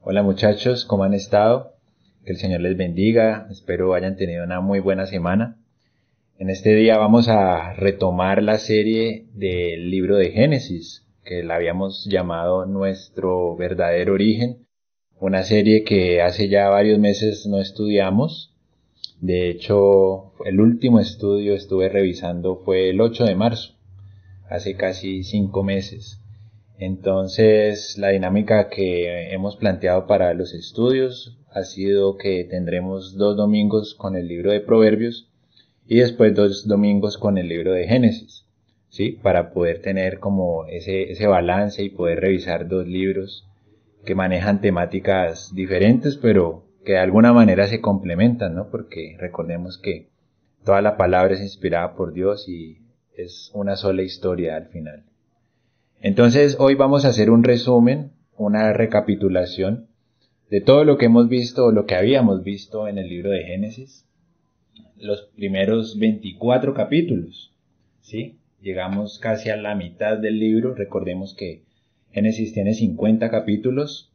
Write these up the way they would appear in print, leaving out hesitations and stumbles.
Hola muchachos, ¿cómo han estado? Que el Señor les bendiga, espero hayan tenido una muy buena semana. En este día vamos a retomar la serie del libro de Génesis, que la habíamos llamado Nuestro verdadero origen, una serie que hace ya varios meses no estudiamos. De hecho, el último estudio estuve revisando fue el 8 de marzo, hace casi 5 meses. Entonces, la dinámica que hemos planteado para los estudios ha sido que tendremos 2 domingos con el libro de Proverbios y después 2 domingos con el libro de Génesis, ¿sí? Para poder tener como ese balance y poder revisar 2 libros que manejan temáticas diferentes, pero que de alguna manera se complementan, ¿no? Porque recordemos que toda la palabra es inspirada por Dios y es una sola historia al final. Entonces hoy vamos a hacer un resumen, una recapitulación de todo lo que hemos visto o lo que habíamos visto en el libro de Génesis, los primeros 24 capítulos, ¿sí? Llegamos casi a la mitad del libro, recordemos que Génesis tiene 50 capítulos,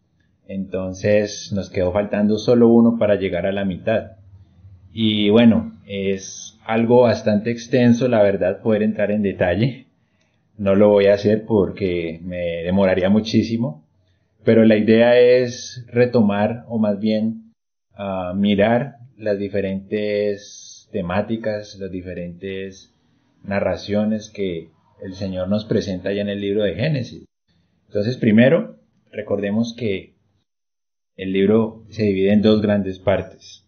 entonces nos quedó faltando solo uno para llegar a la mitad. Y bueno, es algo bastante extenso, la verdad, poder entrar en detalle. No lo voy a hacer porque me demoraría muchísimo, pero la idea es retomar o más bien mirar las diferentes temáticas, las diferentes narraciones que el Señor nos presenta ya en el libro de Génesis. Entonces, primero, recordemos que el libro se divide en 2 grandes partes.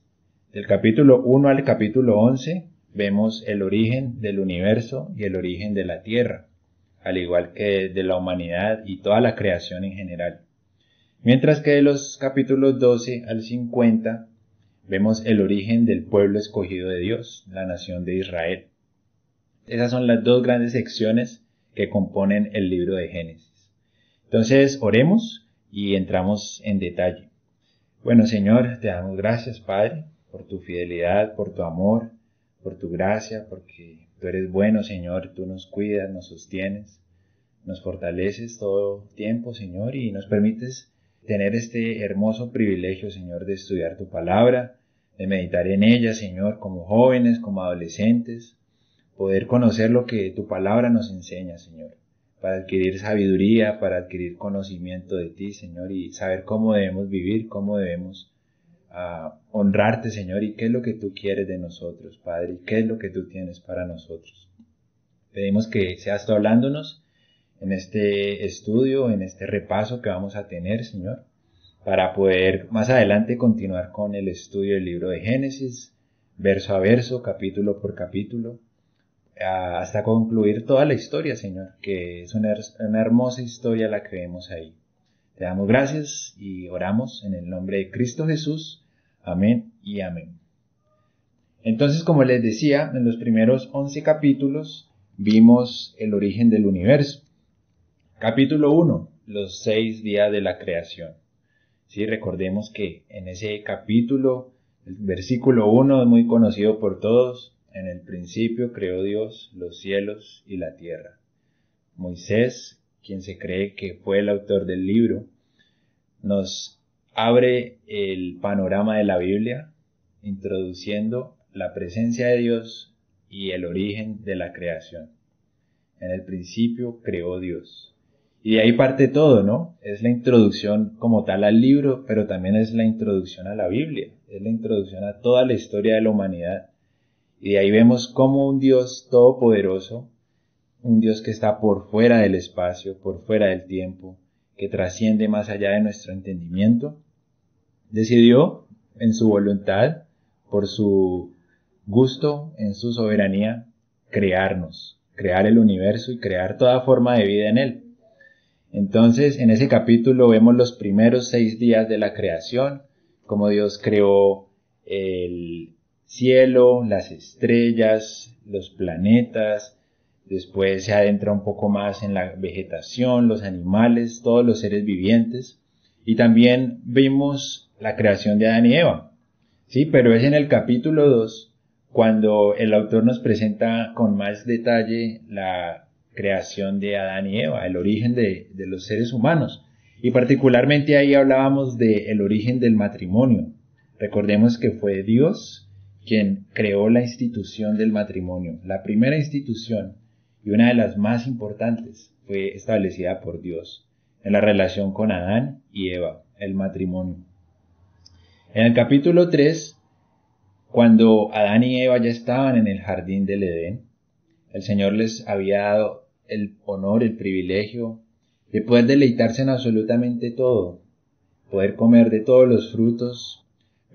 Del capítulo 1 al capítulo 11 vemos el origen del universo y el origen de la tierra, al igual que de la humanidad y toda la creación en general. Mientras que de los capítulos 12 al 50 vemos el origen del pueblo escogido de Dios, la nación de Israel. Esas son las 2 grandes secciones que componen el libro de Génesis. Entonces, oremos y entramos en detalle. Bueno, Señor, te damos gracias, Padre, por tu fidelidad, por tu amor, por tu gracia, porque tú eres bueno, Señor, tú nos cuidas, nos sostienes, nos fortaleces todo tiempo, Señor, y nos permites tener este hermoso privilegio, Señor, de estudiar tu palabra, de meditar en ella, Señor, como jóvenes, como adolescentes, poder conocer lo que tu palabra nos enseña, Señor, para adquirir sabiduría, para adquirir conocimiento de ti, Señor, y saber cómo debemos vivir, cómo debemos honrarte, Señor, y qué es lo que tú quieres de nosotros, Padre, y qué es lo que tú tienes para nosotros. Pedimos que seas tú hablándonos en este estudio, en este repaso que vamos a tener, Señor, para poder más adelante continuar con el estudio del libro de Génesis, verso a verso, capítulo por capítulo, hasta concluir toda la historia, Señor, que es una hermosa historia la que vemos ahí. Te damos gracias y oramos en el nombre de Cristo Jesús. Amén y amén. Entonces, como les decía, en los primeros 11 capítulos vimos el origen del universo. Capítulo 1, los 6 días de la creación. Sí, recordemos que en ese capítulo, el versículo 1 es muy conocido por todos. En el principio creó Dios los cielos y la tierra. Moisés, quien se cree que fue el autor del libro, nos abre el panorama de la Biblia, introduciendo la presencia de Dios y el origen de la creación. En el principio creó Dios. Y de ahí parte todo, ¿no? Es la introducción como tal al libro, pero también es la introducción a la Biblia, es la introducción a toda la historia de la humanidad. Y de ahí vemos cómo un Dios todopoderoso, un Dios que está por fuera del espacio, por fuera del tiempo, que trasciende más allá de nuestro entendimiento, decidió en su voluntad, por su gusto, en su soberanía, crearnos, crear el universo y crear toda forma de vida en él. Entonces, en ese capítulo vemos los primeros 6 días de la creación, cómo Dios creó el cielo, las estrellas, los planetas. Después se adentra un poco más en la vegetación, los animales, todos los seres vivientes. Y también vimos la creación de Adán y Eva. Sí, pero es en el capítulo 2 cuando el autor nos presenta con más detalle la creación de Adán y Eva, el origen de los seres humanos. Y particularmente ahí hablábamos del origen del matrimonio. Recordemos que fue Dios quien creó la institución del matrimonio. La primera institución, y una de las más importantes, fue establecida por Dios en la relación con Adán y Eva, el matrimonio. En el capítulo 3, cuando Adán y Eva ya estaban en el jardín del Edén, el Señor les había dado el honor, el privilegio de poder deleitarse en absolutamente todo, poder comer de todos los frutos,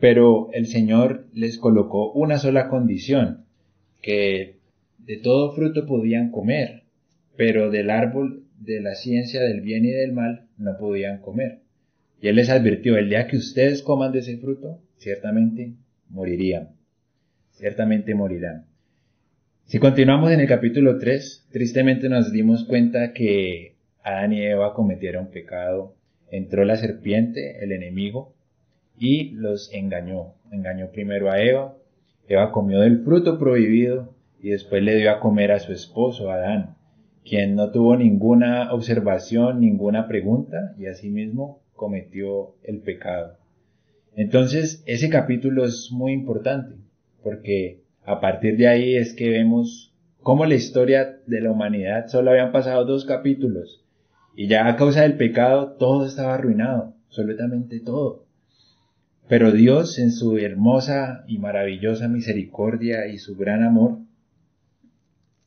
pero el Señor les colocó una sola condición, que de todo fruto podían comer, pero del árbol de la ciencia del bien y del mal no podían comer. Y Él les advirtió, el día que ustedes coman de ese fruto, ciertamente morirían, ciertamente morirán. Si continuamos en el capítulo 3, tristemente nos dimos cuenta que Adán y Eva cometieron pecado. Entró la serpiente, el enemigo, y los engañó. Engañó primero a Eva. Eva comió del fruto prohibido y después le dio a comer a su esposo, Adán, quien no tuvo ninguna observación, ninguna pregunta, y asimismo cometió el pecado. Entonces, ese capítulo es muy importante, porque a partir de ahí es que vemos cómo la historia de la humanidad solo habían pasado 2 capítulos, y ya a causa del pecado todo estaba arruinado, absolutamente todo. Pero Dios, en su hermosa y maravillosa misericordia y su gran amor,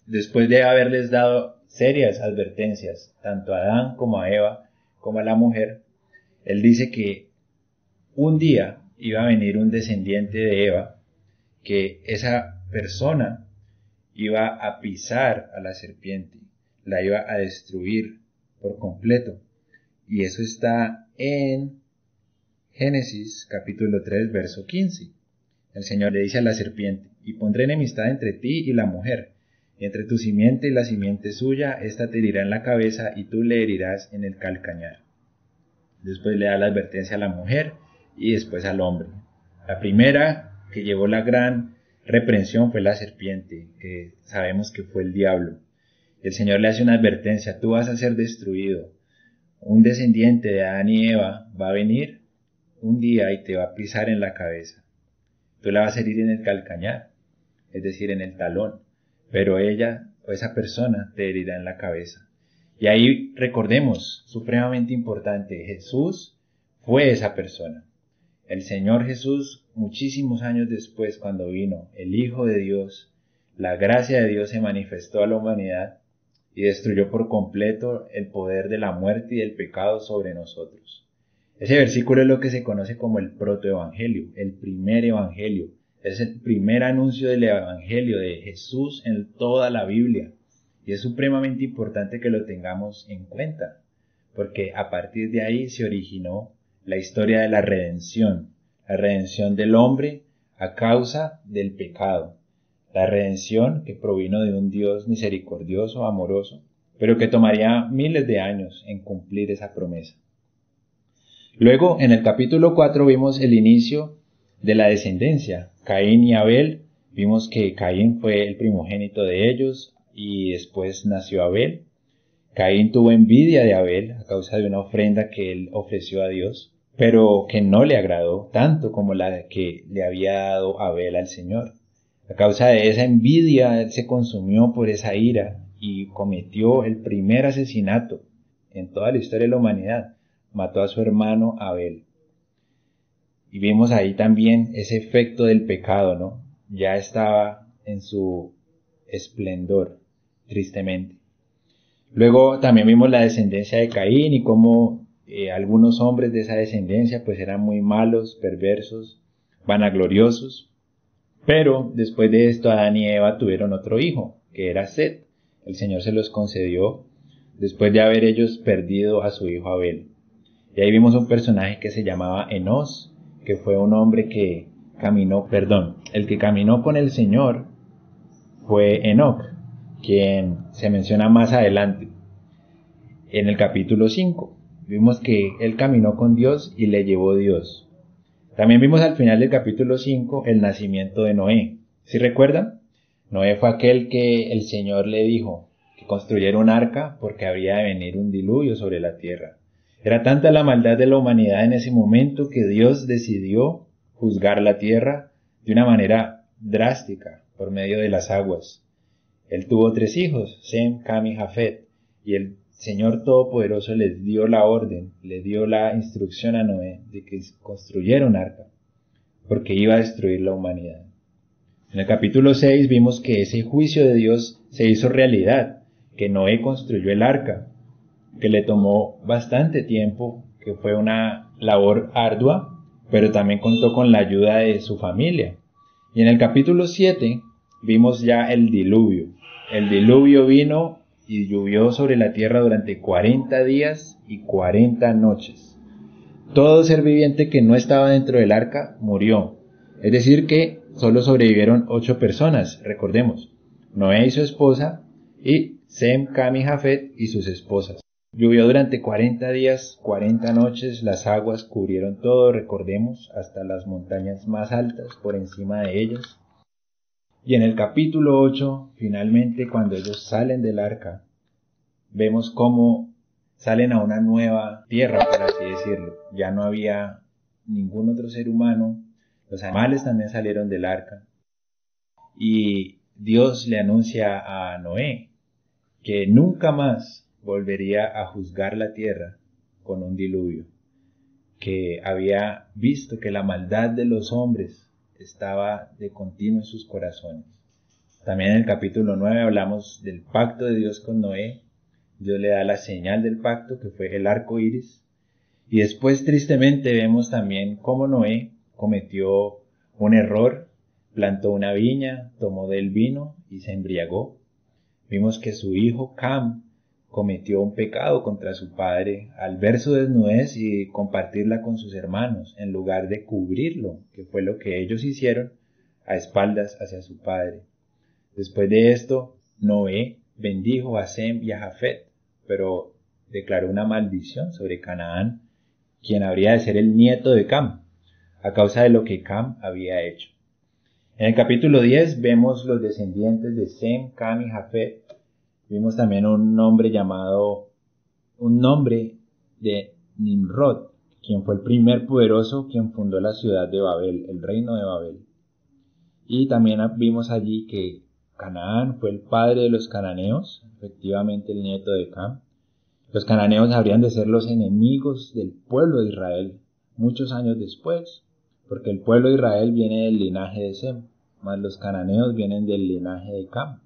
después de haberles dado serias advertencias, tanto a Adán como a Eva, como a la mujer, Él dice que un día iba a venir un descendiente de Eva, que esa persona iba a pisar a la serpiente, la iba a destruir por completo. Y eso está en Génesis capítulo 3, verso 15. El Señor le dice a la serpiente, y pondré enemistad entre ti y la mujer, y entre tu simiente y la simiente suya, ésta te herirá en la cabeza y tú le herirás en el calcañar. Después le da la advertencia a la mujer y después al hombre. La primera que llevó la gran reprensión fue la serpiente, que sabemos que fue el diablo. El Señor le hace una advertencia, tú vas a ser destruido. Un descendiente de Adán y Eva va a venir un día y te va a pisar en la cabeza. Tú la vas a herir en el calcañar, es decir, en el talón, pero ella o esa persona te herirá en la cabeza. Y ahí recordemos, supremamente importante, Jesús fue esa persona. El Señor Jesús, muchísimos años después, cuando vino el Hijo de Dios, la gracia de Dios se manifestó a la humanidad y destruyó por completo el poder de la muerte y del pecado sobre nosotros. Ese versículo es lo que se conoce como el protoevangelio, el primer evangelio. Es el primer anuncio del evangelio de Jesús en toda la Biblia. Y es supremamente importante que lo tengamos en cuenta, porque a partir de ahí se originó la historia de la redención del hombre a causa del pecado. La redención que provino de un Dios misericordioso, amoroso, pero que tomaría miles de años en cumplir esa promesa. Luego, en el capítulo 4 vimos el inicio de la descendencia. Caín y Abel, vimos que Caín fue el primogénito de ellos y después nació Abel. Caín tuvo envidia de Abel a causa de una ofrenda que él ofreció a Dios, pero que no le agradó tanto como la que le había dado Abel al Señor. A causa de esa envidia, él se consumió por esa ira y cometió el primer asesinato en toda la historia de la humanidad. Mató a su hermano Abel. Y vimos ahí también ese efecto del pecado, ¿no? Ya estaba en su esplendor, tristemente. Luego también vimos la descendencia de Caín y cómo algunos hombres de esa descendencia pues eran muy malos, perversos, vanagloriosos. Pero después de esto Adán y Eva tuvieron otro hijo, que era Set. El Señor se los concedió después de haber ellos perdido a su hijo Abel. Y ahí vimos un personaje que se llamaba Enós, que fue un hombre que el que caminó con el Señor fue Enoc, quien se menciona más adelante. En el capítulo 5, vimos que él caminó con Dios y le llevó Dios. También vimos al final del capítulo 5 el nacimiento de Noé. ¿Sí recuerdan? Noé fue aquel que el Señor le dijo que construyera un arca porque había de venir un diluvio sobre la tierra. Era tanta la maldad de la humanidad en ese momento que Dios decidió juzgar la tierra de una manera drástica por medio de las aguas. Él tuvo 3 hijos, Sem, Cam y Jafet, y el Señor Todopoderoso les dio la orden, le dio la instrucción a Noé de que construyera un arca, porque iba a destruir la humanidad. En el capítulo 6 vimos que ese juicio de Dios se hizo realidad, que Noé construyó el arca, que le tomó bastante tiempo, que fue una labor ardua, pero también contó con la ayuda de su familia. Y en el capítulo 7 vimos ya el diluvio. El diluvio vino y llovió sobre la tierra durante 40 días y 40 noches. Todo ser viviente que no estaba dentro del arca murió. Es decir que solo sobrevivieron 8 personas, recordemos. Noé y su esposa, y Sem, Cam y Jafet y sus esposas. Llovió durante 40 días, 40 noches, las aguas cubrieron todo, recordemos, hasta las montañas más altas por encima de ellas. Y en el capítulo 8, finalmente, cuando ellos salen del arca, vemos cómo salen a una nueva tierra, por así decirlo. Ya no había ningún otro ser humano, los animales también salieron del arca. Y Dios le anuncia a Noé que nunca más volvería a juzgar la tierra con un diluvio, que había visto que la maldad de los hombres estaba de continuo en sus corazones. También en el capítulo 9 hablamos del pacto de Dios con Noé. Dios le da la señal del pacto, que fue el arco iris. Y después, tristemente, vemos también cómo Noé cometió un error, plantó una viña, tomó del vino y se embriagó. Vimos que su hijo Cam cometió un pecado contra su padre al ver su desnudez y compartirla con sus hermanos, en lugar de cubrirlo, que fue lo que ellos hicieron a espaldas hacia su padre. Después de esto, Noé bendijo a Sem y a Jafet, pero declaró una maldición sobre Canaán, quien habría de ser el nieto de Cam, a causa de lo que Cam había hecho. En el capítulo 10 vemos los descendientes de Sem, Cam y Jafet. Vimos también un nombre de Nimrod, quien fue el primer poderoso quien fundó la ciudad de Babel, el reino de Babel. Y también vimos allí que Canaán fue el padre de los cananeos, efectivamente el nieto de Cam. Los cananeos habrían de ser los enemigos del pueblo de Israel muchos años después, porque el pueblo de Israel viene del linaje de Sem, más los cananeos vienen del linaje de Cam.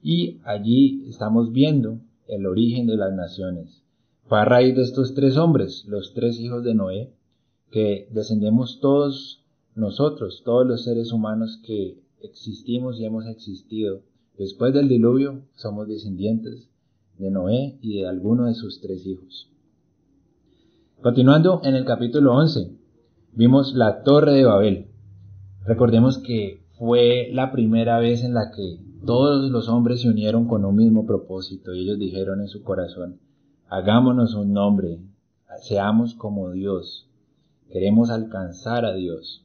Y allí estamos viendo el origen de las naciones. Fue a raíz de estos 3 hombres, los 3 hijos de Noé, que descendemos todos nosotros, todos los seres humanos que existimos y hemos existido. Después del diluvio somos descendientes de Noé y de alguno de sus 3 hijos. Continuando en el capítulo 11, vimos la Torre de Babel. Recordemos que fue la primera vez en la que todos los hombres se unieron con un mismo propósito y ellos dijeron en su corazón: hagámonos un nombre, seamos como Dios, queremos alcanzar a Dios.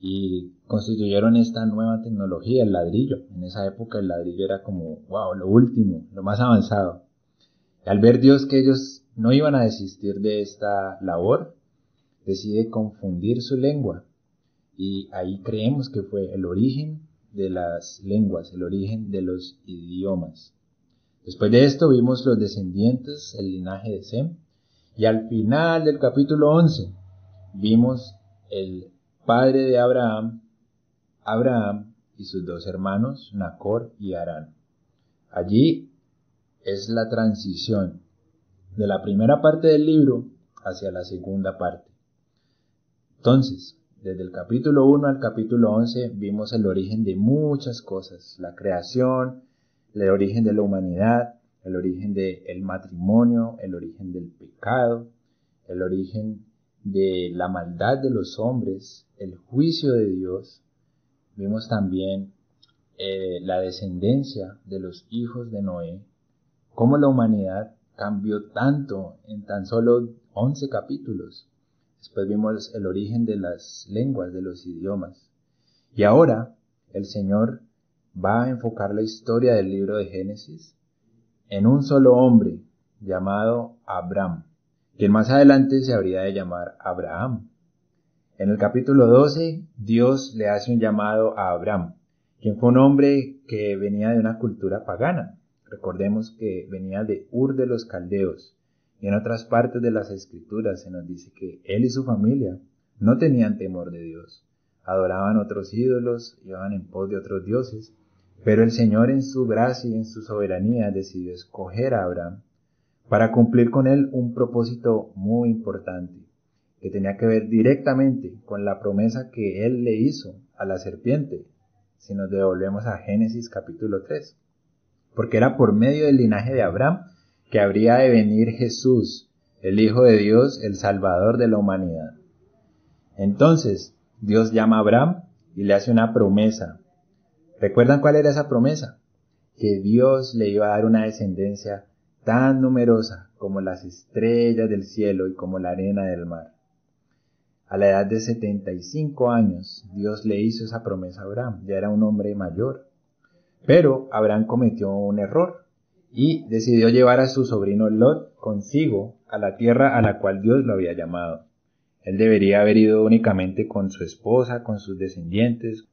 Y constituyeron esta nueva tecnología, el ladrillo. En esa época el ladrillo era como, wow, lo último, lo más avanzado. Y al ver Dios que ellos no iban a desistir de esta labor, decide confundir su lengua. Y ahí creemos que fue el origen de las lenguas, el origen de los idiomas. Después de esto vimos los descendientes, el linaje de Sem. Y al final del capítulo 11 vimos el padre de Abraham y sus 2 hermanos, Nacor y Harán. Allí es la transición de la primera parte del libro hacia la segunda parte. Entonces, desde el capítulo 1 al capítulo 11 vimos el origen de muchas cosas: la creación, el origen de la humanidad, el origen del matrimonio, el origen del pecado, el origen de la maldad de los hombres, el juicio de Dios. Vimos también la descendencia de los hijos de Noé, cómo la humanidad cambió tanto en tan solo 11 capítulos. Después vimos el origen de las lenguas, de los idiomas. Y ahora el Señor va a enfocar la historia del libro de Génesis en un solo hombre llamado Abraham. quien más adelante se habría de llamar Abraham. En el capítulo 12, Dios le hace un llamado a Abraham, quien fue un hombre que venía de una cultura pagana. Recordemos que venía de Ur de los Caldeos, y en otras partes de las Escrituras se nos dice que él y su familia no tenían temor de Dios, adoraban otros ídolos, iban en pos de otros dioses, pero el Señor en su gracia y en su soberanía decidió escoger a Abraham para cumplir con él un propósito muy importante, que tenía que ver directamente con la promesa que él le hizo a la serpiente, si nos devolvemos a Génesis capítulo 3, porque era por medio del linaje de Abraham que habría de venir Jesús, el Hijo de Dios, el Salvador de la humanidad. Entonces, Dios llama a Abraham y le hace una promesa. ¿Recuerdan cuál era esa promesa? Que Dios le iba a dar una descendencia tan numerosa como las estrellas del cielo y como la arena del mar. A la edad de 75 años, Dios le hizo esa promesa a Abraham. Ya era un hombre mayor. Pero Abraham cometió un error y decidió llevar a su sobrino Lot consigo a la tierra a la cual Dios lo había llamado. Él debería haber ido únicamente con su esposa, con sus descendientes,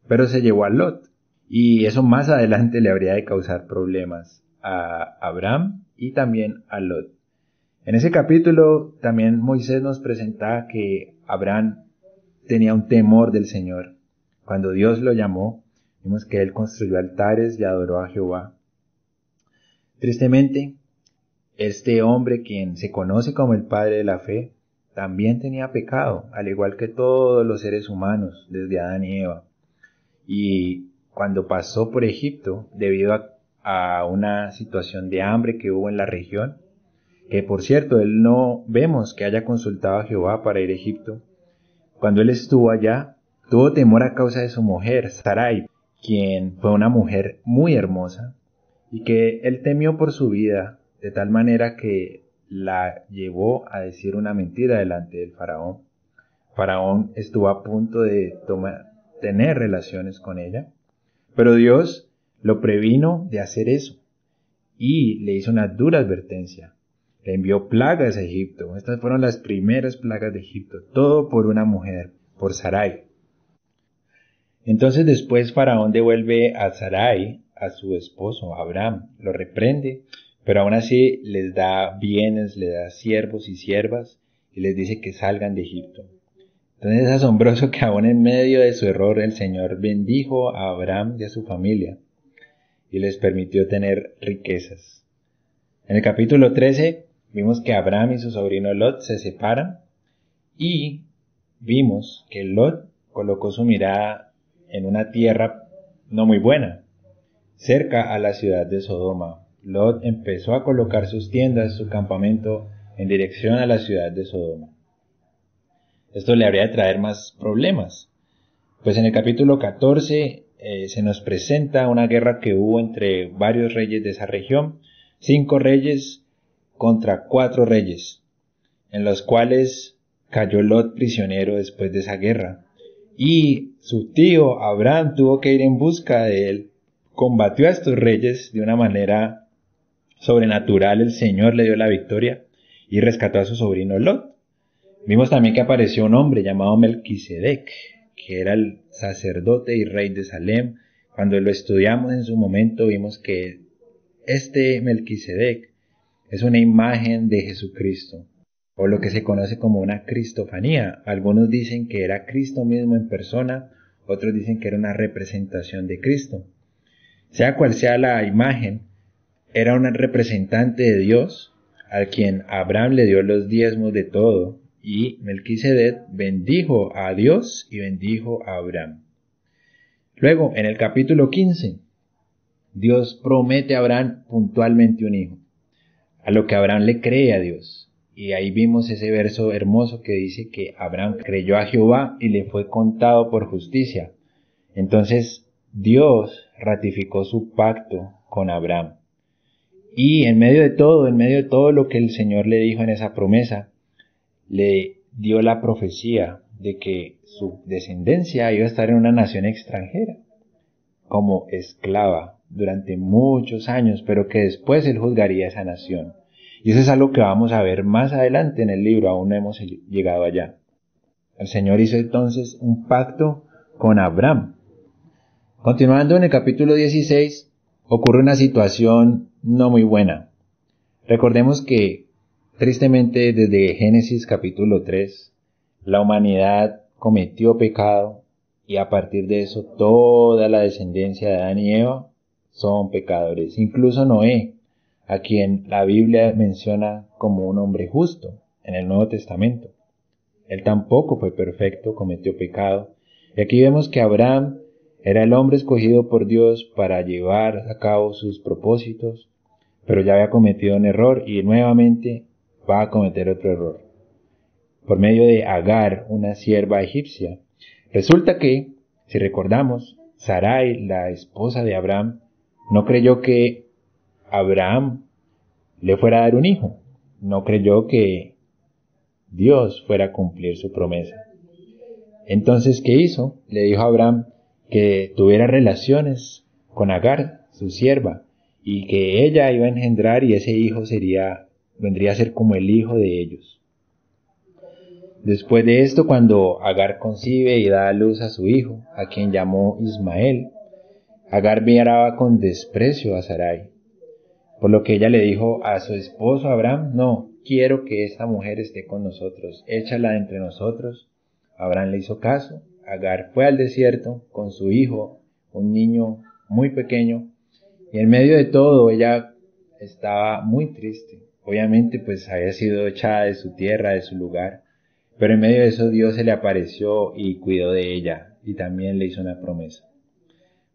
pero se llevó a Lot. Y eso más adelante le habría de causar problemas a Abraham y también a Lot. En ese capítulo también Moisés nos presenta que Abraham tenía un temor del Señor. Cuando Dios lo llamó, vimos que él construyó altares y adoró a Jehová. Tristemente, este hombre, quien se conoce como el padre de la fe, también tenía pecado, al igual que todos los seres humanos, desde Adán y Eva. Y cuando pasó por Egipto, debido a una situación de hambre que hubo en la región, que por cierto, él no vemos que haya consultado a Jehová para ir a Egipto. Cuando él estuvo allá, tuvo temor a causa de su mujer, Sarai, quien fue una mujer muy hermosa, y que él temió por su vida, de tal manera que la llevó a decir una mentira delante del faraón. Faraón estuvo a punto de tener relaciones con ella, pero Dios lo previno de hacer eso, y le hizo una dura advertencia. Le envió plagas a Egipto. Estas fueron las primeras plagas de Egipto. Todo por una mujer, por Sarai. Entonces después Faraón devuelve a Sarai, a su esposo, Abraham. Lo reprende, pero aún así les da bienes, les da siervos y siervas, y les dice que salgan de Egipto. Entonces es asombroso que aún en medio de su error el Señor bendijo a Abraham y a su familia, y les permitió tener riquezas. En el capítulo 13, vimos que Abraham y su sobrino Lot se separan y vimos que Lot colocó su mirada en una tierra no muy buena, cerca a la ciudad de Sodoma. Lot empezó a colocar sus tiendas, su campamento en dirección a la ciudad de Sodoma. Esto le habría de traer más problemas, pues en el capítulo 14 se nos presenta una guerra que hubo entre varios reyes de esa región, 5 reyes contra 4 reyes, en los cuales cayó Lot prisionero después de esa guerra, y su tío Abraham tuvo que ir en busca de él. Combatió a estos reyes de una manera sobrenatural, el Señor le dio la victoria y rescató a su sobrino Lot. Vimos también que apareció un hombre llamado Melquisedec, que era el sacerdote y rey de Salem. Cuando lo estudiamos en su momento vimos que este Melquisedec es una imagen de Jesucristo, o lo que se conoce como una cristofanía. Algunos dicen que era Cristo mismo en persona, otros dicen que era una representación de Cristo. Sea cual sea la imagen, era un representante de Dios, a quien Abraham le dio los diezmos de todo, y Melquisedec bendijo a Dios y bendijo a Abraham. Luego, en el capítulo 15, Dios promete a Abraham puntualmente un hijo, a lo que Abraham le cree a Dios. Y ahí vimos ese verso hermoso que dice que Abraham creyó a Jehová y le fue contado por justicia. Entonces Dios ratificó su pacto con Abraham. Y en medio de todo lo que el Señor le dijo en esa promesa, le dio la profecía de que su descendencia iba a estar en una nación extranjera, como esclava durante muchos años, pero que después él juzgaría esa nación. Y eso es algo que vamos a ver más adelante en el libro, aún no hemos llegado allá. El Señor hizo entonces un pacto con Abraham. Continuando en el capítulo 16, ocurre una situación no muy buena. Recordemos que, tristemente, desde Génesis capítulo 3, la humanidad cometió pecado y a partir de eso toda la descendencia de Adán y Eva son pecadores. Incluso Noé, a quien la Biblia menciona como un hombre justo en el Nuevo Testamento. Él tampoco fue perfecto, cometió pecado. Y aquí vemos que Abraham era el hombre escogido por Dios para llevar a cabo sus propósitos, pero ya había cometido un error y nuevamente va a cometer otro error. Por medio de Agar, una sierva egipcia. Resulta que, si recordamos, Sarai, la esposa de Abraham, no creyó que Abraham le fuera a dar un hijo. No creyó que Dios fuera a cumplir su promesa. Entonces, ¿qué hizo? Le dijo a Abraham que tuviera relaciones con Agar, su sierva, y que ella iba a engendrar y ese hijo vendría a ser como el hijo de ellos. Después de esto, cuando Agar concibe y da a luz a su hijo, a quien llamó Ismael, Agar miraba con desprecio a Sarai, por lo que ella le dijo a su esposo Abraham: no, quiero que esta mujer esté con nosotros, échala de entre nosotros. Abraham le hizo caso. Agar fue al desierto con su hijo, un niño muy pequeño, y en medio de todo ella estaba muy triste. Obviamente pues había sido echada de su tierra, de su lugar, pero en medio de eso Dios se le apareció y cuidó de ella y también le hizo una promesa.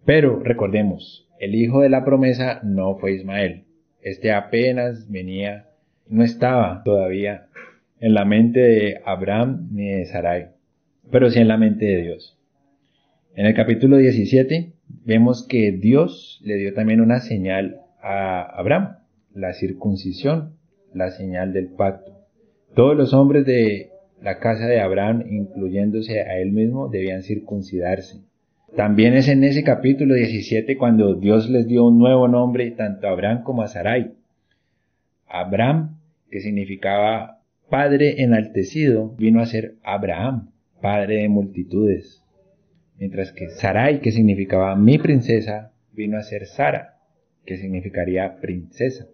Pero recordemos, el hijo de la promesa no fue Ismael. Este apenas venía, no estaba todavía en la mente de Abraham ni de Sarai, pero sí en la mente de Dios. En el capítulo 17 vemos que Dios le dio también una señal a Abraham, la circuncisión, la señal del pacto. Todos los hombres de la casa de Abraham, incluyéndose a él mismo, debían circuncidarse. También es en ese capítulo 17 cuando Dios les dio un nuevo nombre tanto a Abraham como a Sarai. Abraham, que significaba padre enaltecido, vino a ser Abraham, padre de multitudes. Mientras que Sarai, que significaba mi princesa, vino a ser Sara, que significaría princesa.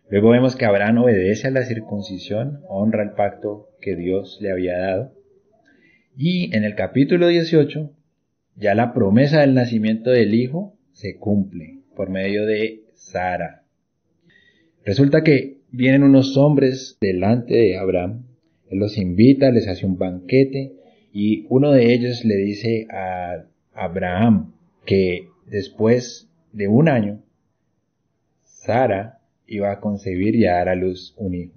Luego vemos que Abraham obedece a la circuncisión, honra el pacto que Dios le había dado. Y en el capítulo 18, ya la promesa del nacimiento del hijo se cumple por medio de Sara. Resulta que vienen unos hombres delante de Abraham, él los invita, les hace un banquete y uno de ellos le dice a Abraham que después de un año, Sara iba a concebir y a dar a luz un hijo.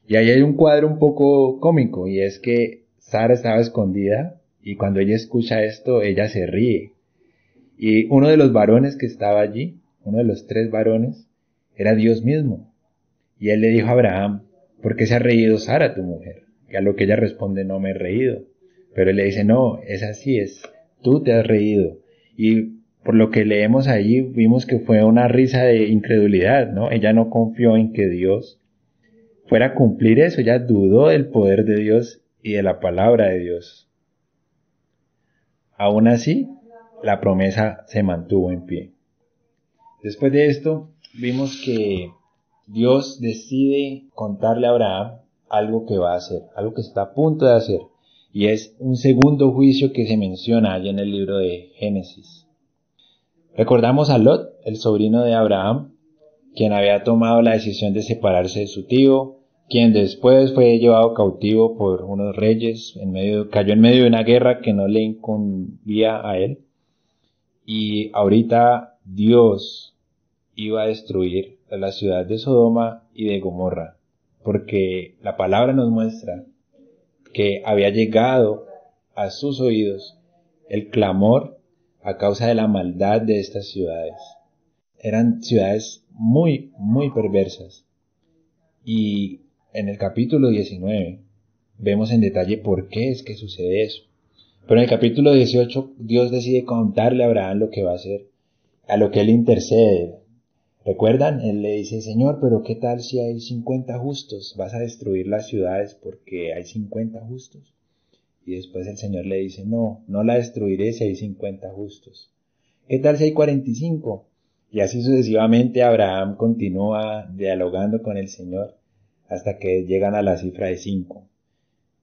Y ahí hay un cuadro un poco cómico, y es que Sara estaba escondida y cuando ella escucha esto, ella se ríe. Y uno de los varones que estaba allí, uno de los 3 varones, era Dios mismo. Y él le dijo a Abraham: ¿por qué se ha reído Sara, tu mujer? Y a lo que ella responde: no me he reído. Pero él le dice: no, es así, tú te has reído. Y por lo que leemos allí, vimos que fue una risa de incredulidad, ¿no? Ella no confió en que Dios fuera a cumplir eso, ella dudó del poder de Dios y de la palabra de Dios. Aún así, la promesa se mantuvo en pie. Después de esto, vimos que Dios decide contarle a Abraham algo que va a hacer, algo que está a punto de hacer, y es un segundo juicio que se menciona allá en el libro de Génesis. Recordamos a Lot, el sobrino de Abraham, quien había tomado la decisión de separarse de su tío, quien después fue llevado cautivo por unos reyes, cayó en medio de una guerra que no le incumbía a él, y ahorita Dios iba a destruir a la ciudad de Sodoma y de Gomorra, porque la palabra nos muestra que había llegado a sus oídos el clamor a causa de la maldad de estas ciudades. Eran ciudades muy, muy perversas. Y en el capítulo 19 vemos en detalle por qué es que sucede eso. Pero en el capítulo 18 Dios decide contarle a Abraham lo que va a hacer, a lo que él intercede. ¿Recuerdan? Él le dice, Señor, pero ¿qué tal si hay 50 justos? ¿Vas a destruir las ciudades porque hay 50 justos? Y después el Señor le dice, no, no la destruiré si hay 50 justos. ¿Qué tal si hay 45? Y así sucesivamente Abraham continúa dialogando con el Señor hasta que llegan a la cifra de 5.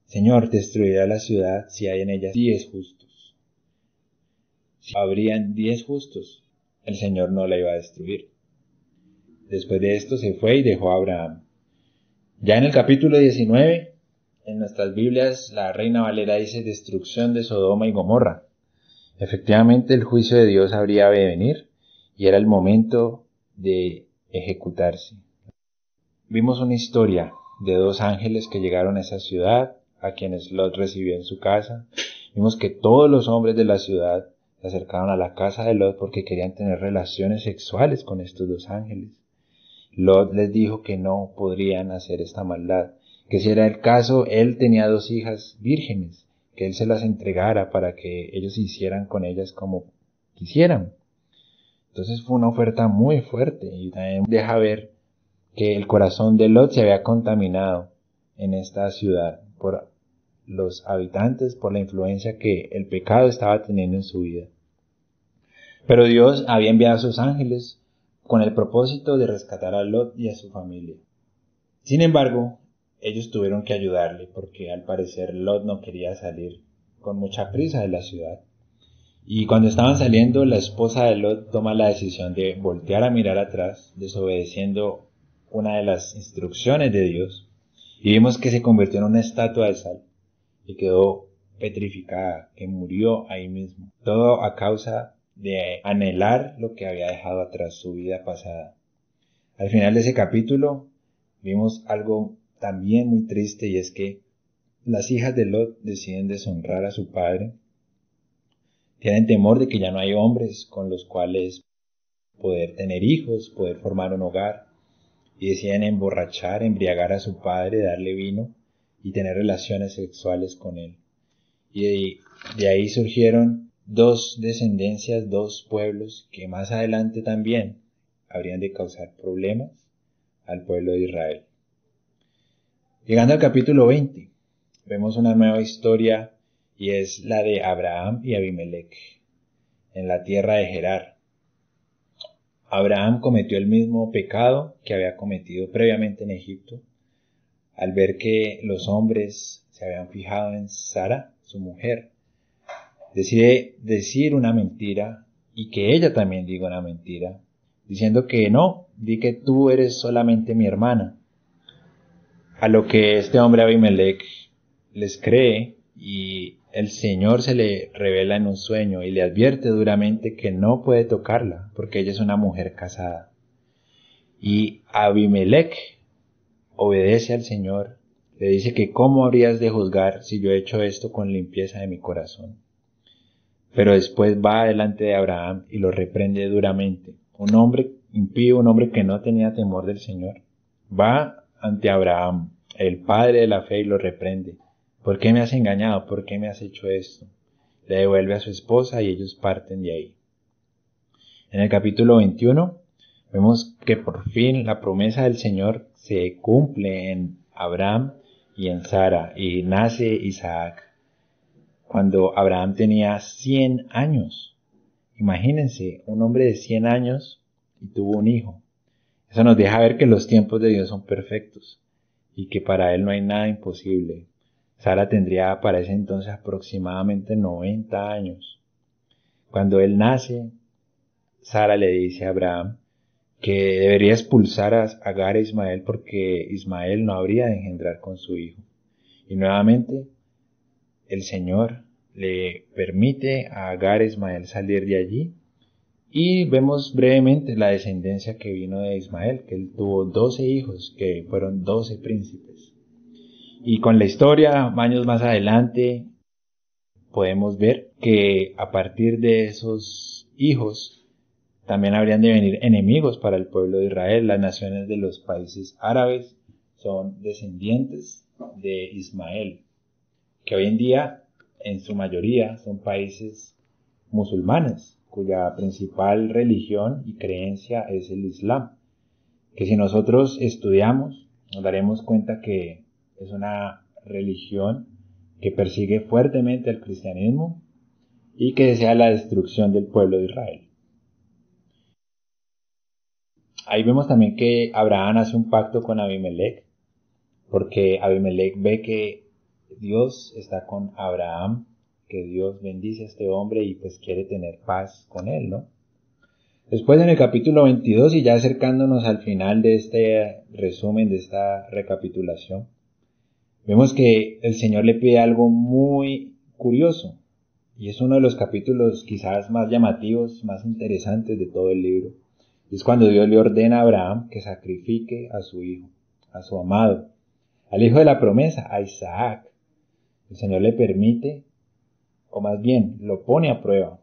Señor, destruirá la ciudad si hay en ella 10 justos. Si habrían 10 justos, el Señor no la iba a destruir. Después de esto se fue y dejó a Abraham. Ya en el capítulo 19, en nuestras Biblias, la Reina Valera dice destrucción de Sodoma y Gomorra. Efectivamente, el juicio de Dios habría de venir y era el momento de ejecutarse. Vimos una historia de 2 ángeles que llegaron a esa ciudad, a quienes Lot recibió en su casa. Vimos que todos los hombres de la ciudad se acercaron a la casa de Lot porque querían tener relaciones sexuales con estos 2 ángeles. Lot les dijo que no podrían hacer esta maldad, que si era el caso, él tenía 2 hijas vírgenes, que él se las entregara para que ellos hicieran con ellas como quisieran. Entonces fue una oferta muy fuerte y también deja ver que el corazón de Lot se había contaminado en esta ciudad por los habitantes, por la influencia que el pecado estaba teniendo en su vida. Pero Dios había enviado a sus ángeles con el propósito de rescatar a Lot y a su familia. Sin embargo, ellos tuvieron que ayudarle porque al parecer Lot no quería salir con mucha prisa de la ciudad. Y cuando estaban saliendo, la esposa de Lot toma la decisión de voltear a mirar atrás, desobedeciendo una de las instrucciones de Dios. Y vimos que se convirtió en una estatua de sal y quedó petrificada, que murió ahí mismo. Todo a causa de anhelar lo que había dejado atrás, su vida pasada. Al final de ese capítulo vimos algo también muy triste y es que las hijas de Lot deciden deshonrar a su padre. Tienen temor de que ya no hay hombres con los cuales poder tener hijos, poder formar un hogar y deciden embriagar a su padre, darle vino y tener relaciones sexuales con él. Y de ahí surgieron 2 descendencias, 2 pueblos que más adelante también habrían de causar problemas al pueblo de Israel. Llegando al capítulo 20, vemos una nueva historia y es la de Abraham y Abimelech en la tierra de Gerar. Abraham cometió el mismo pecado que había cometido previamente en Egipto, al ver que los hombres se habían fijado en Sara, su mujer. Decide decir una mentira y que ella también diga una mentira, diciendo que no, di que tú eres solamente mi hermana. A lo que este hombre Abimelech les cree y el Señor se le revela en un sueño y le advierte duramente que no puede tocarla porque ella es una mujer casada. Y Abimelech obedece al Señor, le dice que cómo habrías de juzgar si yo he hecho esto con limpieza de mi corazón. Pero después va delante de Abraham y lo reprende duramente. Un hombre impío, un hombre que no tenía temor del Señor, va ante Abraham, el padre de la fe, y lo reprende. ¿Por qué me has engañado? ¿Por qué me has hecho esto? Le devuelve a su esposa y ellos parten de ahí. En el capítulo 21 vemos que por fin la promesa del Señor se cumple en Abraham y en Sara y nace Isaac. Cuando Abraham tenía 100 años. Imagínense, un hombre de 100 años y tuvo un hijo. Eso nos deja ver que los tiempos de Dios son perfectos y que para Él no hay nada imposible. Sara tendría para ese entonces aproximadamente 90 años. Cuando él nace, Sara le dice a Abraham que debería expulsar a Agar e Ismael porque Ismael no habría de engendrar con su hijo. Y nuevamente el Señor le permite a Agar e Ismael salir de allí y vemos brevemente la descendencia que vino de Ismael, que él tuvo 12 hijos que fueron 12 príncipes. Y con la historia, años más adelante, podemos ver que a partir de esos hijos también habrían de venir enemigos para el pueblo de Israel. Las naciones de los países árabes son descendientes de Ismael, que hoy en día en su mayoría son países musulmanes, cuya principal religión y creencia es el Islam, que si nosotros estudiamos nos daremos cuenta que es una religión que persigue fuertemente al cristianismo y que desea la destrucción del pueblo de Israel. Ahí vemos también que Abraham hace un pacto con Abimelech, porque Abimelech ve que Dios está con Abraham, que Dios bendice a este hombre y pues quiere tener paz con él, ¿no? Después en el capítulo 22 y ya acercándonos al final de este resumen, de esta recapitulación, vemos que el Señor le pide algo muy curioso y es uno de los capítulos quizás más llamativos, más interesantes de todo el libro. Y es cuando Dios le ordena a Abraham que sacrifique a su hijo, a su amado, al hijo de la promesa, a Isaac. El Señor le permite, o más bien lo pone a prueba.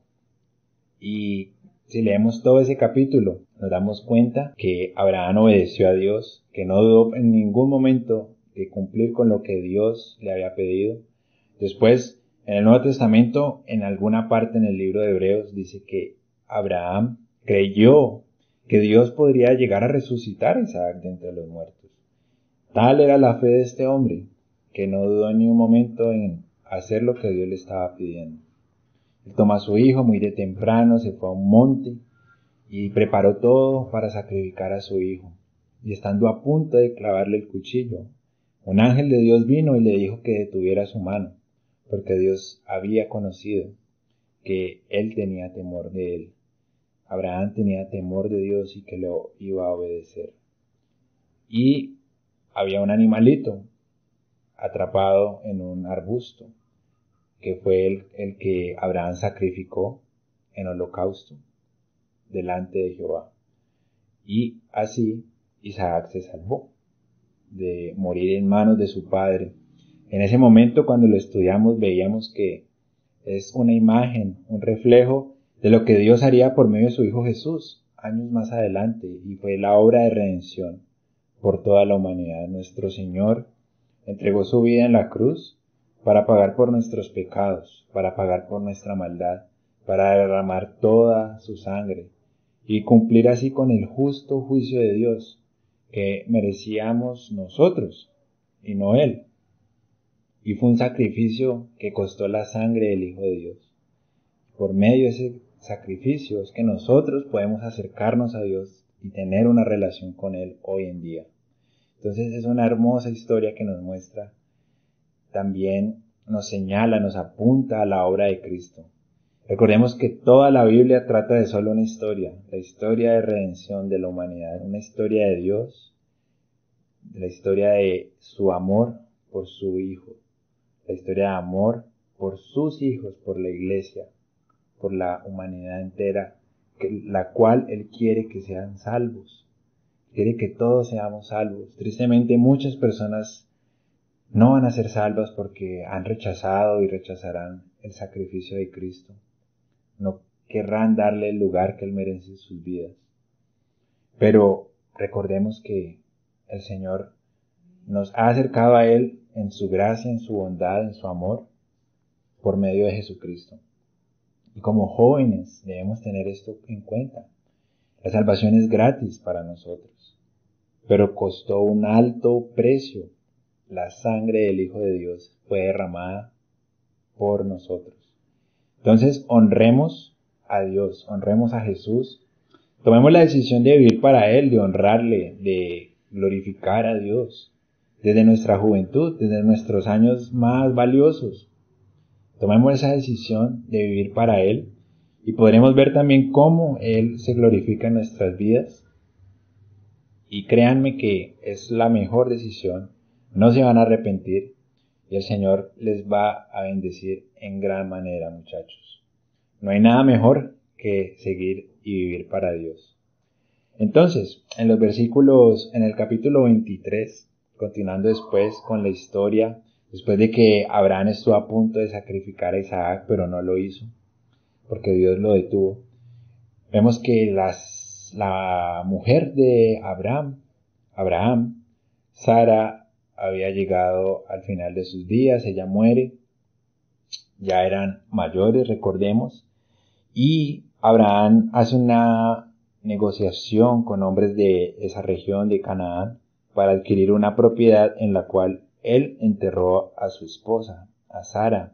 Y si leemos todo ese capítulo, nos damos cuenta que Abraham obedeció a Dios, que no dudó en ningún momento de cumplir con lo que Dios le había pedido. Después, en el Nuevo Testamento, en alguna parte en el libro de Hebreos, dice que Abraham creyó que Dios podría llegar a resucitar a Isaac de entre los muertos. Tal era la fe de este hombre, que no dudó en ningún momento en hacer lo que Dios le estaba pidiendo. Él toma a su hijo muy de temprano, se fue a un monte y preparó todo para sacrificar a su hijo. Y estando a punto de clavarle el cuchillo, un ángel de Dios vino y le dijo que detuviera su mano, porque Dios había conocido que él tenía temor de él. Abraham tenía temor de Dios y que lo iba a obedecer. Y había un animalito atrapado en un arbusto, que fue el que Abraham sacrificó en holocausto delante de Jehová. Y así Isaac se salvó de morir en manos de su padre. En ese momento, cuando lo estudiamos, veíamos que es una imagen, un reflejo de lo que Dios haría por medio de su Hijo Jesús años más adelante, y fue la obra de redención por toda la humanidad. Nuestro Señor entregó su vida en la cruz para pagar por nuestros pecados, para pagar por nuestra maldad, para derramar toda su sangre y cumplir así con el justo juicio de Dios que merecíamos nosotros y no Él. Y fue un sacrificio que costó la sangre del Hijo de Dios. Por medio de ese sacrificio es que nosotros podemos acercarnos a Dios y tener una relación con Él hoy en día. Entonces es una hermosa historia que nos muestra, también nos señala, nos apunta a la obra de Cristo. Recordemos que toda la Biblia trata de solo una historia, la historia de redención de la humanidad, una historia de Dios, la historia de su amor por su Hijo, la historia de amor por sus hijos, por la iglesia, por la humanidad entera, la cual Él quiere que sean salvos, quiere que todos seamos salvos. Tristemente muchas personas no van a ser salvas porque han rechazado y rechazarán el sacrificio de Cristo. No querrán darle el lugar que Él merece en sus vidas. Pero recordemos que el Señor nos ha acercado a Él en su gracia, en su bondad, en su amor, por medio de Jesucristo. Y como jóvenes debemos tener esto en cuenta. La salvación es gratis para nosotros, pero costó un alto precio. La sangre del Hijo de Dios fue derramada por nosotros. Entonces honremos a Dios, honremos a Jesús, tomemos la decisión de vivir para Él, de honrarle, de glorificar a Dios, desde nuestra juventud, desde nuestros años más valiosos. Tomemos esa decisión de vivir para Él y podremos ver también cómo Él se glorifica en nuestras vidas. Y créanme que es la mejor decisión, no se van a arrepentir y el Señor les va a bendecir en gran manera, muchachos. No hay nada mejor que seguir y vivir para Dios. Entonces, en el capítulo 23, continuando después con la historia, después de que Abraham estuvo a punto de sacrificar a Isaac, pero no lo hizo, porque Dios lo detuvo, vemos que la mujer de Abraham, Sara, había llegado al final de sus días, ella muere, ya eran mayores, recordemos, y Abraham hace una negociación con hombres de esa región de Canaán para adquirir una propiedad en la cual él enterró a su esposa, a Sara.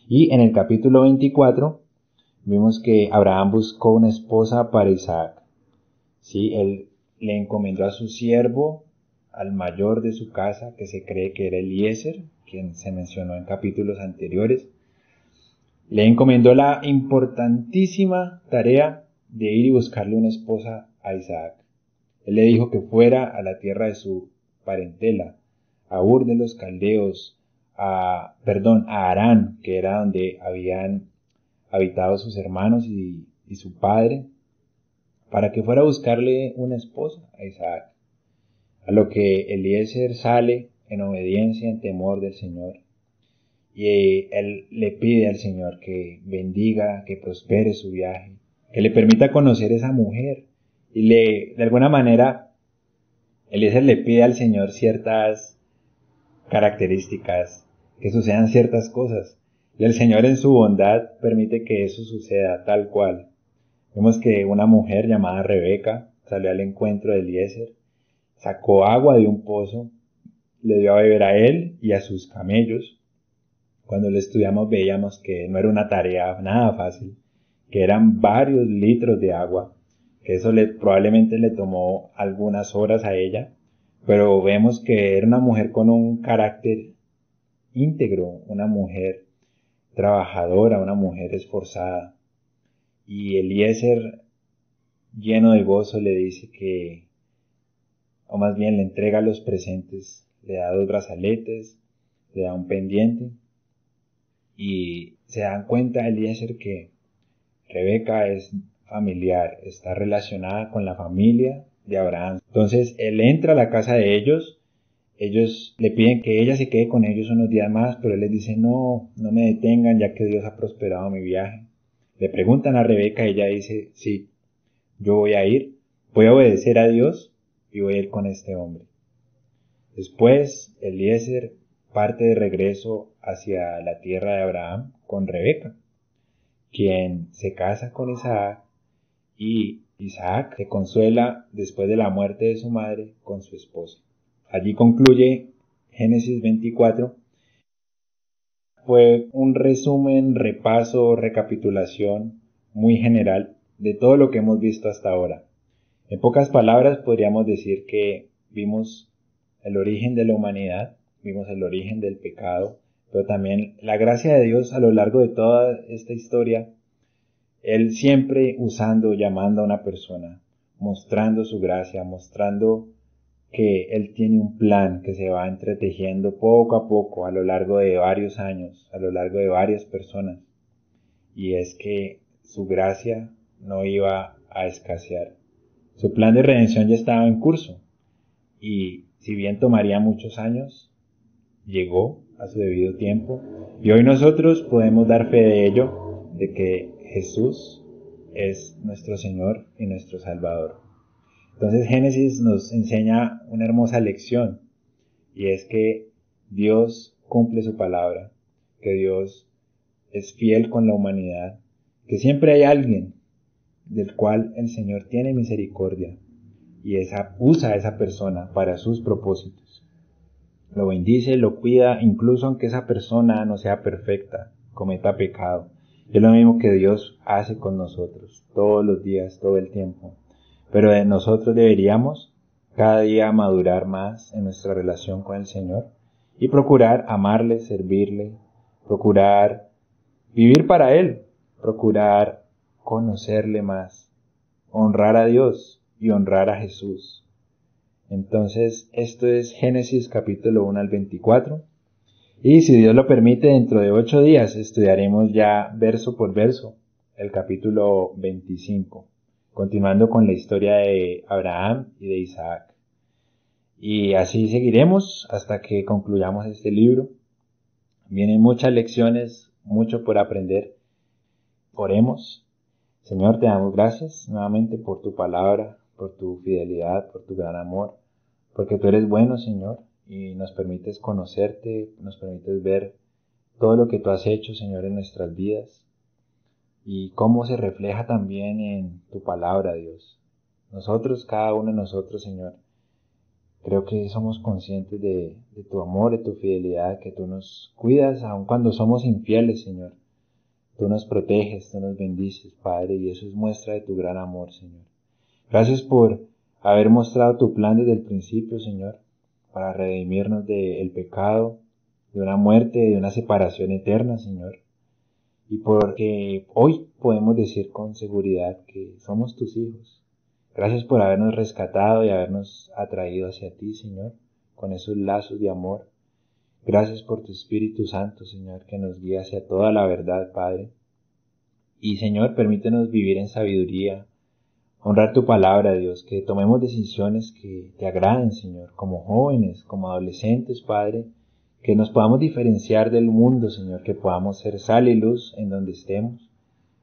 Y en el capítulo 24 vimos que Abraham buscó una esposa para Isaac. Sí, él le encomendó a su siervo, al mayor de su casa, que se cree que era Eliezer, quien se mencionó en capítulos anteriores. Le encomendó la importantísima tarea de ir y buscarle una esposa a Isaac. Él le dijo que fuera a la tierra de su parentela, a Ur de los Caldeos, a Harán, que era donde habían habitado sus hermanos y su padre, para que fuera a buscarle una esposa a Isaac. A lo que Eliezer sale en obediencia, en temor del Señor. Y él le pide al Señor que bendiga, que prospere su viaje, que le permita conocer esa mujer. Y de alguna manera, Eliezer le pide al Señor ciertas características, que sucedan ciertas cosas. Y el Señor en su bondad permite que eso suceda tal cual. Vemos que una mujer llamada Rebeca salió al encuentro de Eliezer, sacó agua de un pozo, le dio a beber a él y a sus camellos. Cuando lo estudiamos veíamos que no era una tarea nada fácil, que eran varios litros de agua, que eso probablemente le tomó algunas horas a ella, pero vemos que era una mujer con un carácter íntegro, una mujer trabajadora, una mujer esforzada. Y Eliezer, lleno de gozo, le dice que, o más bien le entrega los presentes, le da 2 brazaletes, le da un pendiente, y se dan cuenta Eliezer que Rebeca es familiar, está relacionada con la familia de Abraham. Entonces él entra a la casa de ellos le piden que ella se quede con ellos unos días más, pero él les dice no me detengan ya que Dios ha prosperado mi viaje. Le preguntan a Rebeca y ella dice sí, yo voy a ir, voy a obedecer a Dios y voy a ir con este hombre. Después Eliezer parte de regreso hacia la tierra de Abraham con Rebeca, quien se casa con Isaac, y Isaac se consuela después de la muerte de su madre con su esposa. Allí concluye Génesis 24. Fue un resumen, repaso, recapitulación muy general de todo lo que hemos visto hasta ahora. En pocas palabras podríamos decir que vimos el origen de la humanidad, vimos el origen del pecado, pero también la gracia de Dios a lo largo de toda esta historia, Él siempre usando, llamando a una persona, mostrando su gracia, mostrando que Él tiene un plan que se va entretejiendo poco a poco a lo largo de varios años, a lo largo de varias personas, y es que su gracia no iba a escasear. Su plan de redención ya estaba en curso, y si bien tomaría muchos años, llegó a su debido tiempo, y hoy nosotros podemos dar fe de ello, de que Jesús es nuestro Señor y nuestro Salvador. Entonces Génesis nos enseña una hermosa lección, y es que Dios cumple su palabra, que Dios es fiel con la humanidad, que siempre hay alguien del cual el Señor tiene misericordia, y usa a esa persona para sus propósitos. Lo bendice, lo cuida, incluso aunque esa persona no sea perfecta, cometa pecado. Es lo mismo que Dios hace con nosotros, todos los días, todo el tiempo. Pero nosotros deberíamos cada día madurar más en nuestra relación con el Señor y procurar amarle, servirle, procurar vivir para Él, procurar conocerle más, honrar a Dios y honrar a Jesús. Entonces, esto es Génesis capítulo 1 al 24. Y si Dios lo permite, dentro de 8 días estudiaremos ya verso por verso el capítulo 25, continuando con la historia de Abraham y de Isaac. Y así seguiremos hasta que concluyamos este libro. Vienen muchas lecciones, mucho por aprender. Oremos. Señor, te damos gracias nuevamente por tu palabra, por tu fidelidad, por tu gran amor, porque tú eres bueno, Señor, y nos permites conocerte, nos permites ver todo lo que tú has hecho, Señor, en nuestras vidas. y cómo se refleja también en tu palabra, Dios. Nosotros, cada uno de nosotros, Señor, creo que somos conscientes de tu amor, de tu fidelidad, que tú nos cuidas aun cuando somos infieles, Señor. Tú nos proteges, tú nos bendices, Padre, y eso es muestra de tu gran amor, Señor. Gracias por haber mostrado tu plan desde el principio, Señor, para redimirnos del pecado, de una muerte, de una separación eterna, Señor. Y porque hoy podemos decir con seguridad que somos tus hijos. Gracias por habernos rescatado y habernos atraído hacia ti, Señor, con esos lazos de amor. Gracias por tu Espíritu Santo, Señor, que nos guía hacia toda la verdad, Padre. Y, Señor, permítenos vivir en sabiduría, honrar tu palabra, Dios, que tomemos decisiones que te agraden, Señor, como jóvenes, como adolescentes, Padre, que nos podamos diferenciar del mundo, Señor, que podamos ser sal y luz en donde estemos,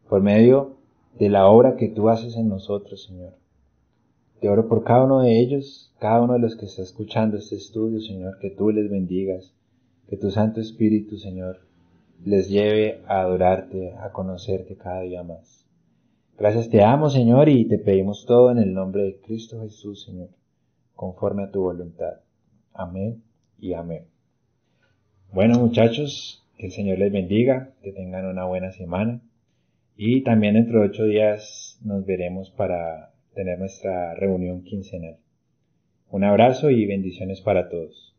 por medio de la obra que tú haces en nosotros, Señor. Te oro por cada uno de ellos, cada uno de los que está escuchando este estudio, Señor, que tú les bendigas, que tu Santo Espíritu, Señor, les lleve a adorarte, a conocerte cada día más. Gracias te amo, Señor, y te pedimos todo en el nombre de Cristo Jesús, Señor, conforme a tu voluntad. Amén y amén. Bueno, muchachos, que el Señor les bendiga, que tengan una buena semana y también dentro de 8 días nos veremos para tener nuestra reunión quincenal. Un abrazo y bendiciones para todos.